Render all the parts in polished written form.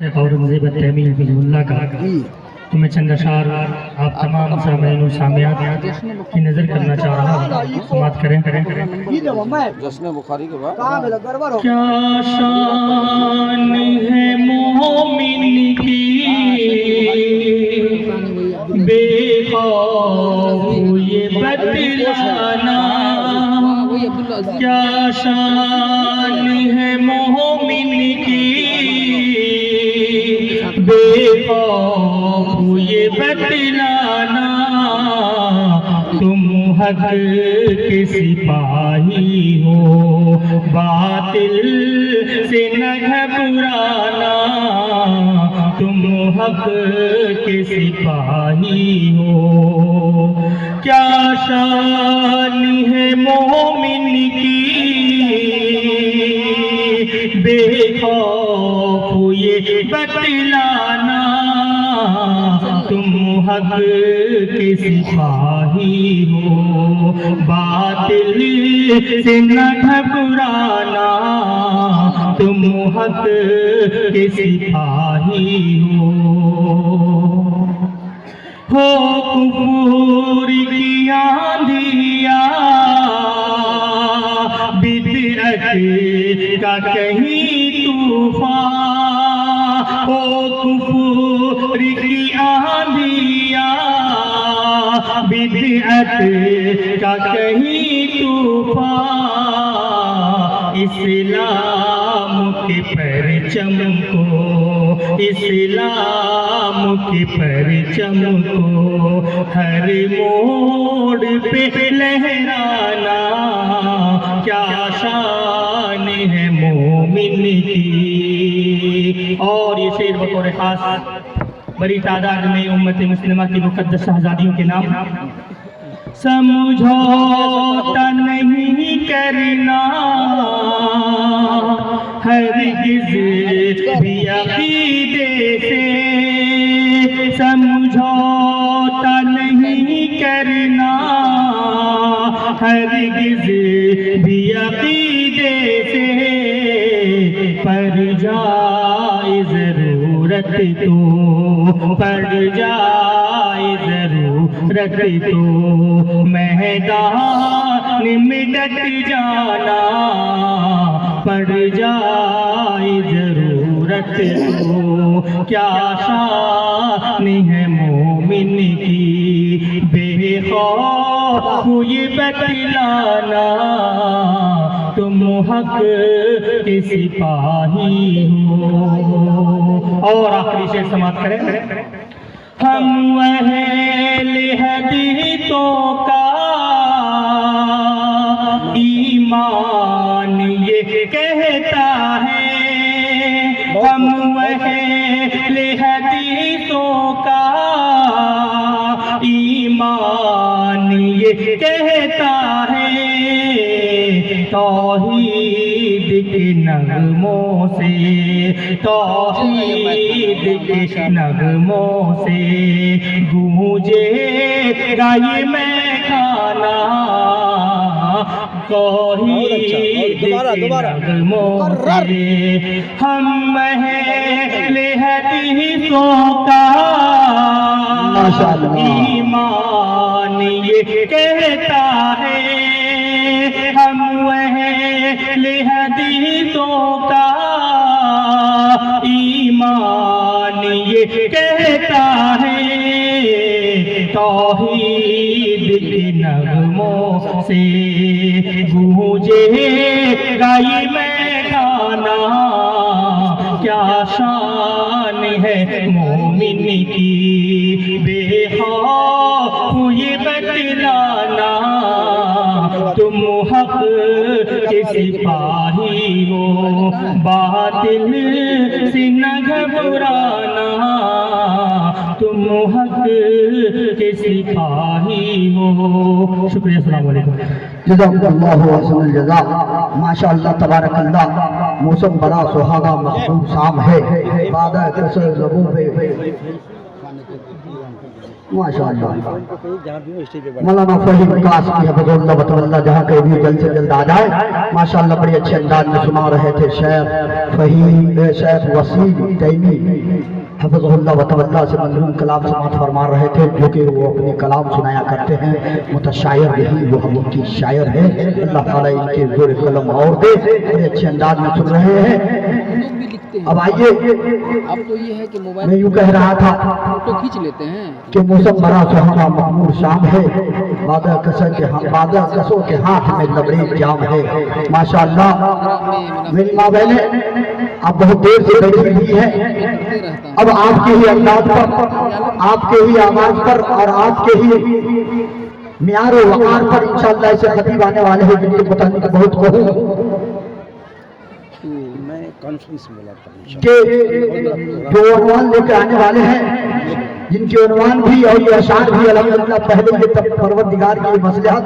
شیخ اورنگزیب التیمی حفظہ اللہ کا تو میں چند اشعار آپ تمام سامعین و سامعات کی نظر کرنا چاہ رہا ہوں، سماعت کریں۔ جشن بخاری کے بعد کیا شان ہے مومن کی بے خوف یہ بتلانا، کیا شان ہے مومن کی بے خوف یہ بتلانا، تم حق کے سپاہی ہو باطل سے نہ گھبرانا، تم حق کے سپاہی ہو۔ کیا شان ہے مومن کی بے خوف یہ بتلانا، تم حق کے سپاہی ہو باطل سے نہ گھبرانا، تم حق کے سپاہی ہو کفر کی آندھیاں بدعت کا کہیں طوفان، ہو کفر کی آندھیاں بدعت کا کہیں طوفان، اسلام کے پرچم کو، اسلام کے پرچم کو ہر موڑ پہ لہرانا، کیا شان ہے مومن کی۔ اور یہ شعر بطور خاص بڑی تعداد میں امت مسلمہ کی مقدس شہزادیوں کے نام۔ سمجھوتا نہیں کرنا ہرگز بھی عقیدے سے، سمجھوتا نہیں کرنا ہرگز بھی عقیدے سے، پر جائے ضرورت تو، پر جائے ضرورت تو میدان میں ڈٹ جانا، پڑ جائے ضرورت تو، کیا شان ہے مومن کی بے خوف یہ بتلانا، تم حق کے سپاہی ہو۔ اور آخری شعر سماعت کریں۔ ہم اہل حدیثوں کا ایمان یہ کہتا ہے، ہم اہل حدیثوں کا ایمان یہ کہتا ہے، توحید کے نغموں سے، توحید کے نغموں سے گونجے گا یہ میخانہ، توحید کے نغموں سے ہم اہل حدیثوں کا ایمان یہ کہتا ہے، ہم اہل حدیثوں کا ایمان یہ کہتا ہے، توحید کے نغموں سے گونجے گا یہ میخانہ، کیا شان ہے مومن کی بے خوف یہ بتلانا، تم حق کے سپاہی ہو باطل سے نہ گھبرانا، تم حق کے سپاہی ہو۔ شکریہ، السلام علیکم۔ جزاک اللہ حسن الجزا۔ ماشاءاللہ تبارک اللہ، موسم بڑا سہاگا محبوب شام ہے، بعد کسر زبوں پہ माशाअल्लाह मौलाना फहीम कासमी हफ़िज़हुल्लाह व तवल्ला जहाँ कहीं भी जल्द से जल्द आ जाए। माशाअल्लाह बड़े अच्छे अंदाज में सुना रहे थे शेख वसीम तैमी हफ़िज़हुल्लाह व तवल्ला से मंजूर कलाम समात फरमा रहे थे, जो कि वो अपने कलाम सुनाया करते हैं। मुतशायर नहीं, वो हम उनकी शायर है। अल्लाह ताला इनके ज़ोर कलम और दे, बड़े अच्छे अंदाज में सुन रहे हैं। अब आइए, अब तो ये है कि मोबाइल मैं यूँ कह रहा था फोटो खींच लेते हैं कि मौसम बड़ा सुहाना मखमूर शाम है, बादल कसों के हाथ में लबरेज जाम है। माशाअल्लाह मेरी माँ बहनें आप बहुत देर से बैठी हुई है। अब आपके ही अंदाज पर, आपके ही आवाज पर और आपके ही मियार व वक़ार पर इंशाअल्लाह ऐसे खतीब आने वाले हैं जिनके बताने को बहुत कहूँ कॉन्फ्रेंस में बोला था कि जो उन्वान लेकर आने वाले हैं, जिनके उन्वान भी और ये अशार भी अल्हम्दुलिल्लाह पहले ये तब परवरदिगार की मसलहत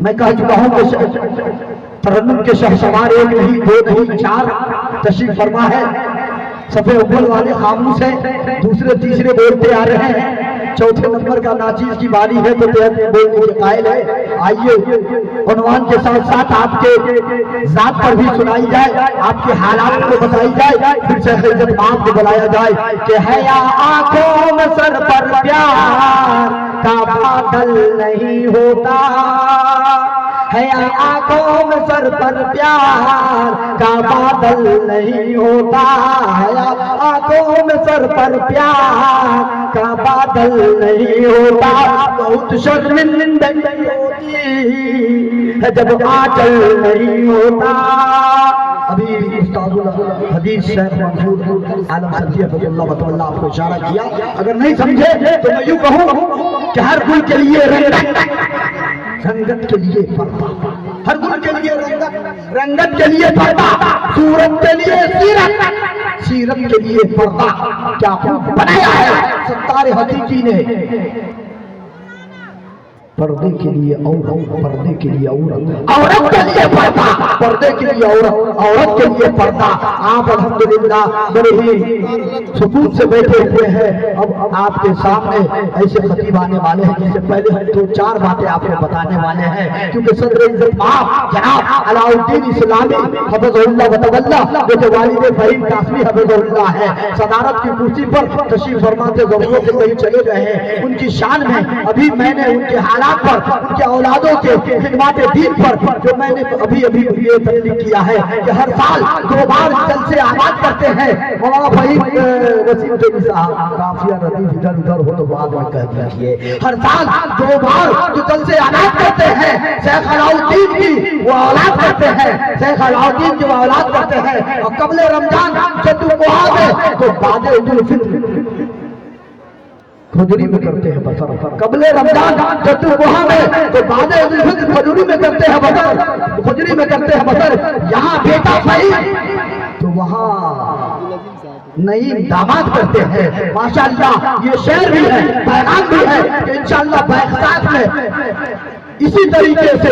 मैं कह चुका हूँ कि तरन्नुम के शहसवार एक नहीं, दो नहीं, चार तशरीफ फरमा है। सफे अव्वल वाले खामोश है, दूसरे तीसरे बोलते आ रहे हैं, चौथे नंबर का नाचीज की बारी है तो बोलने के कायल है। आइए उन्वान के साथ साथ आपके जात पर भी सुनाई जाए, आपके हालात को बताई जाए, फिर शेख इज्जत माफ को बुलाया जाए कि है या आंखों में सर पर प्यार का बादल नहीं होता, है या आंखों में सर पर प्यार का बादल नहीं होता, है या आंखों में सर पर प्यार का बादल नहीं होता। बहुत शर्मिंदगी होती है जब आंचल नहीं होता। अभी उस्तादुल हदीस शेख मंसूर आलम सल्फी हफ़िज़हुल्लाह व तवल्ला आपको इशारा किया, अगर नहीं समझे तो मैं यूँ कहूँ कि हर गुल के लिए रंगत के लिए पर्दा, हर गुल के लिए रंगत के लिए पर्दा, सूरत के लिए सीरत, सीरत के लिए पर्दा। क्या खूब बनाया है सत्तार हकीकी ने, पर्दे के लिए औरत, पर्दे के लिए औरत, औरत के लिए पर्दा, पर्दे के लिए औरत, औरत के लिए पर्दा। आप अल्हम्दुलिल्लाह बड़े ही सुकून से बैठे हुए हैं। अब आपके सामने ऐसे खतीब आने वाले हैं जिससे पहले हम दो चार बातें आपको बताने वाले हैं, क्योंकि सदर इज्जत माफ जनाब अलाउद्दीन इस्लामी हफ़िज़हुल्लाह व तवल्ला जो कि वालिद फहीम कासमी हफ़िज़हुल्लाह है, सदारत की कुर्सी पर तशरीफ फरमा से ज़रूरत से कहीं चले गए हैं। उनकी शान में अभी मैंने उनके हालात पर, उनके औलादों के खिदमत दीन पर जो मैंने अभी ये तकलीफ किया है कि हर साल 2 बार जलसे आगाज करते हैं। मौलाना फहीम वसीम तैमी साहब काफिया रतीफ इधर उधर हो तो बाद में कह दीजिए, हर साल 2 बार जो जलसे आगाज करते हैं शेख अलाउद्दीन की वो औलाद करते हैं, शेख अलाउद्दीन की वो औलाद करते हैं। और कबले रमजान जब को आवे तो बाद उल फित्र खजूरी में करते हैं बसर, कबले रमजान जब वहां में तो बाद खजूरी में करते हैं बसर, खजूरी में करते हैं बसर। यहाँ बेटा सही तो वहाँ नई दामाद करते हैं। माशाअल्लाह ये शेर भी है, पैगाम भी है कि इंशाअल्लाह बैसाख में इसी तरीके से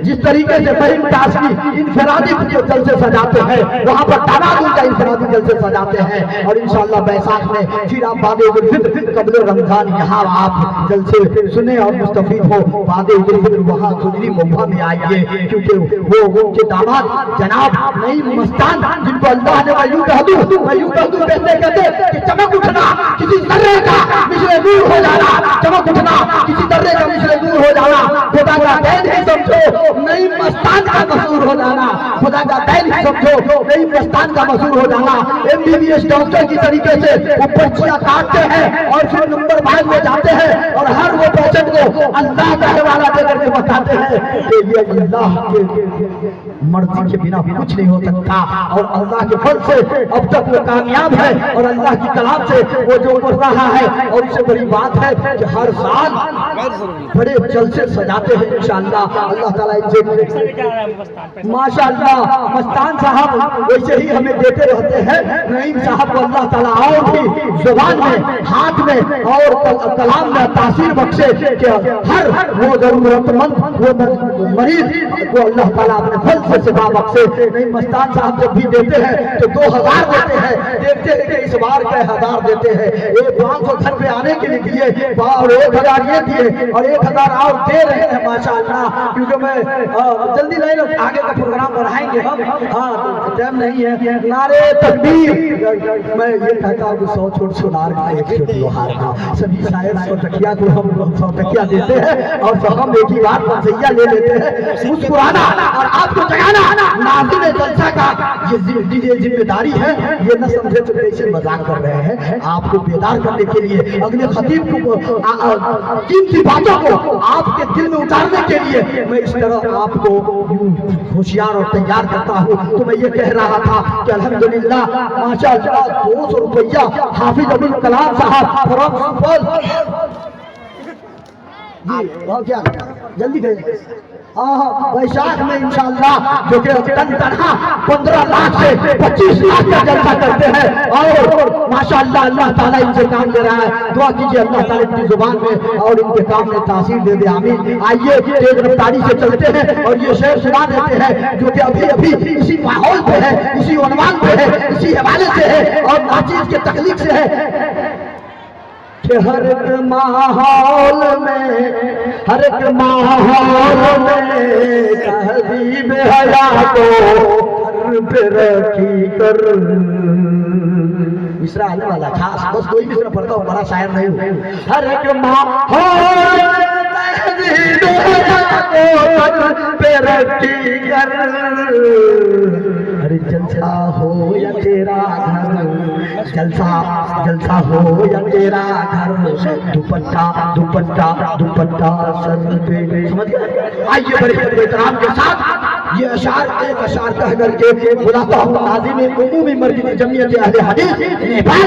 जिस तरीके से फहीम कासमी इनफरादी जलसे सजाते हैं, वहाँ पर तादाद का इनफरादी जलसे सजाते हैं। और इंशाअल्लाह बैसाख में फिर आप बाद उल फित्र कबल रमजान यहाँ आप जलसे सुने और मुस्तफीद हो। बाद उल फित्र वहाँ खुजरी मौका में आइए, क्योंकि वो उनके दामाद जनाब नईम मस्तान जिनको अल्लाह ने मैं यूँ कह दूँ कहते कहते कि चमक उठना किसी जर्रे का मिसले दूर हो जाना, चमक उठना किसी जर्रे का मिसले दूर हो जाना, खुदा का दैन ही समझो नईम मस्तान का मशहूर हो जाना, खुदा का दैन ही समझो नईम मस्तान का मशहूर हो जाना। MBBS डॉक्टर की तरीके से वो पर्चियां काटते हैं और फिर नंबर बाद में जाते हैं और हर वो पेशेंट को अल्लाह का हवाला देकर के बताते हैं कि ये अल्लाह के मर्जी के बिना कुछ नहीं हो सकता। और अल्लाह के फल से अब तक वो कामयाब है और अल्लाह की कलाम से वो जो कर रहा है। और इससे बड़ी बात है कि हर साल बड़े जलसे सजाते हैं इंशाअल्लाह। अल्लाह ताला इनसे माशाअल्लाह मस्तान साहब वैसे ही हमें देते रहते हैं। नईम साहब को अल्लाह ताला और भी जुबान में, हाथ में और कलाम में तासीर बख्शे कि हर वो जरूरतमंद वो मरीज को अल्लाह ताला अपने फल से से सिवा बख्शे। नहीं मस्तान साहब जब भी देते हैं तो 2000 देते हैं, देखते हैं कि इस बार के 1000 देते हैं। ये 500 घर पे आने के लिए दिए और 1000 ये दिए और 1000 और दे रहे हैं माशाअल्लाह। क्योंकि मैं जल्दी लाइन आगे का प्रोग्राम बढ़ाएंगे हम, हाँ टाइम नहीं है। नारे तकबीर। मैं ये कहता हूँ कि 100 छोट सोनार का 1 छोट लोहार का, सभी शायद 100 टकिया को हम 100 टकिया देते हैं और सब हम एक ही बार पंचैया ले लेते हैं। मुस्कुराना और आपको जगाना नाज़िर जलसा का ये जिम्मेदारी है। ये न समझे तो कैसे मजाक कर रहे हैं। आपको बेदार करने के लिए, अगले खतीब को कीमती बातों को आपके दिल में उतारने के लिए मैं इस तरह आपको होशियार और तैयार करता हूँ। तो मैं ये कह रहा था कि अल्हम्दुलिल्लाह माशाअल्लाह 200 रुपया हाफिज अब्दुल कलाम साहब फ्रॉम सुपौल क्या जल्दी करें। हाँ वैशाख में इंशाअल्लाह जो कि तनहा 15 लाख से 25 लाख का जलसा करते हैं और माशाअल्लाह अल्लाह ताला इनसे काम ले रहा है। दुआ कीजिए अल्लाह ताला इनकी जुबान में और इनके काम में तासीर दे दे, आमीन। आइए तेज रफ्तारी से चलते हैं और ये शेर सुना देते हैं जो कि अभी अभी इसी माहौल पे है, इसी उन्वान पे है, इसी हवाले से है और नाचीज के तकलीफ से है कि हर एक माहौल में, हर एक माहौल में तहजीब हया को सर पे रखी कर। मिसरा आने वाला खास, बस कोई मिसरा पढ़ता हूँ, बड़ा शायर नहीं हूँ। हर एक माहौल में तहजीब हया को सर पे रखी कर। अरे जलसा हो या तेरा घर, जलसा जलसा हो या तेरा घर, दुपट्टा दुपट्टा दुपट्टा सर पे। समझ गए? आइए बड़े एहतराम के साथ ये अशार एक अशार कह करके बुलाता हूँ नाज़िम उमूमी मर्कज़ जमीयत अहले हदीस नेपाल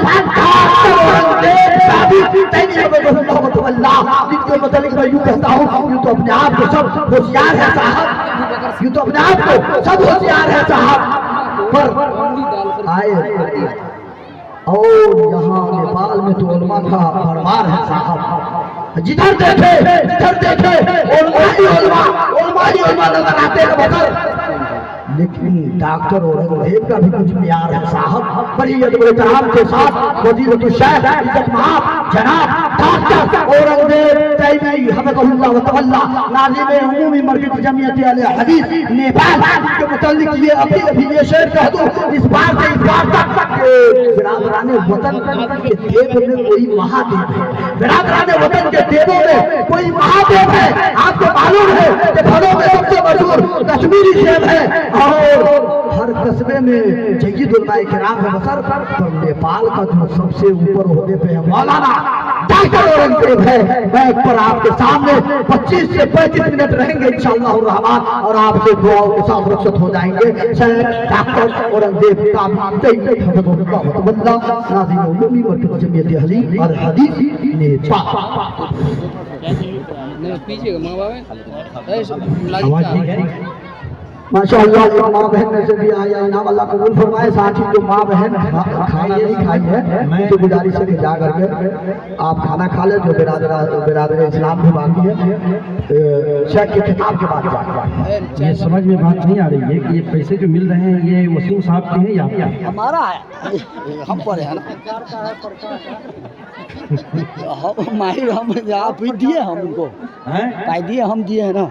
जिनके मतलब मैं यूँ कहता हूँ, यूँ तो अपने आप को सब होशियार है साहब, यूँ तो अपने आप को सब होशियार है साहब, पर आए और यहाँ नेपाल में तो उलमा का भरमार है साहब। जिधर देखे उलमा ही उलमा नजर आते हैं बदल। लेकिन डॉक्टर औरंगजेब का भी कुछ प्यार है साहब। बड़ी एहतराम के साथ वजीरतुल शेख इज्जत महाब जनाब डॉक्टर औरंगजेब तैयबी हफ़िज़हुल्लाह व तवल्ला नाज़िम उमूमी मर्कज़ जमीयत अहले हदीस नेपाल के मुताल्लिक ये अभी ये शेर कह दूं इस बार से इस बार तक बिरादरान वतन के देव में कोई महादेव है, बिरादरान वतन के देवों में कोई महादेव है। आपको मालूम है कि फलों में सबसे मशहूर कश्मीरी सेब है और हर कस्बे में जय्यद उलमाए किराम है बसर, पर नेपाल का जो सबसे ऊपर ओहदे पे है मौलाना डॉक्टर औरंगजेब है। मैं पर आपके सामने 25 से 35 मिनट रहेंगे इंशाअल्लाह रहमान और आपसे दुआओं के साथ रुखसत हो जाएंगे। डॉक्टर औरंगजेब का नाज़िम उमूमी मर्कज़ जमीयत अहले हदीस नेपाल। पीछे माँ बाप माशाअल्लाह एक माँ बहन में से भी आया, इनाम अल्लाह कबूल फरमाए। साथ ही जो माँ बहन खाना नहीं खाई है मैं तो गुजारिश है कि जा करके आप खाना खा ले। जो बिरादर इस्लाम में बाकी है शेख के खिताब के बाद ये समझ में बात नहीं आ रही है कि ये पैसे जो मिल रहे हैं ये वसीम साहब के हैं या क्या हमारा है, हम पर है ना माहिर हम आप ही दिए, हम उनको दिए, हम दिए है ना।